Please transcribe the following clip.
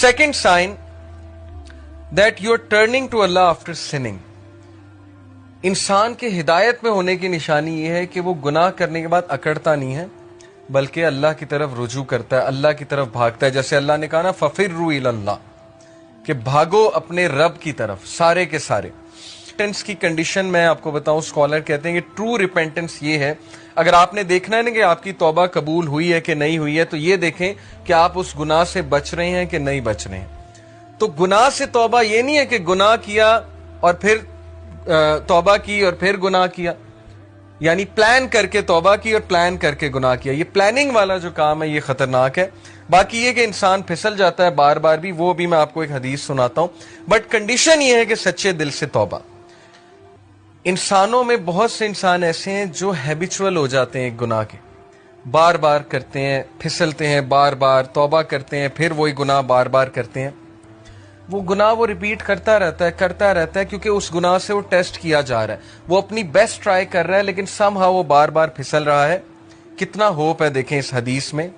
Second sign that you are turning to Allah after sinning. انسان کے ہدایت میں ہونے کی نشانی یہ ہے کہ وہ گناہ کرنے کے بعد اکڑتا نہیں ہے بلکہ اللہ کی طرف رجوع کرتا ہے, اللہ کی طرف بھاگتا ہے. جیسے اللہ نے کہا نا فَفِرُّوا إِلَى اللَّهِ کہ بھاگو اپنے رب کی طرف سارے کے سارے. ریپینٹنس کی کنڈیشن میں آپ کو بتاؤں, اسکالر کہتے ہیں کہ ٹرو ریپینٹنس یہ ہے, اگر آپ نے دیکھنا ہے نا کہ آپ کی توبہ قبول ہوئی ہے کہ نہیں ہوئی ہے تو یہ دیکھیں کہ آپ اس گناہ سے بچ رہے ہیں کہ نہیں بچ رہے ہیں. تو گناہ سے توبہ یہ نہیں ہے کہ گناہ کیا اور پھر توبہ کی اور پھر گناہ کیا, یعنی پلان کر کے توبہ کی اور پلان کر کے گناہ کیا. یہ پلاننگ والا جو کام ہے یہ خطرناک ہے. باقی یہ کہ انسان پھسل جاتا ہے بار بار بھی, وہ بھی میں آپ کو ایک حدیث سناتا ہوں, بٹ کنڈیشن یہ ہے کہ سچے دل سے توبہ. انسانوں میں بہت سے انسان ایسے ہیں جو ہیبیچول ہو جاتے ہیں ایک گناہ کے, بار بار کرتے ہیں, پھسلتے ہیں, بار بار توبہ کرتے ہیں, پھر وہی گناہ بار بار کرتے ہیں. وہ گناہ وہ ریپیٹ کرتا رہتا ہے کیونکہ اس گناہ سے وہ ٹیسٹ کیا جا رہا ہے, وہ اپنی بیسٹ ٹرائی کر رہا ہے لیکن سم ہاؤ وہ بار بار پھسل رہا ہے. کتنا ہوپ ہے دیکھیں اس حدیث میں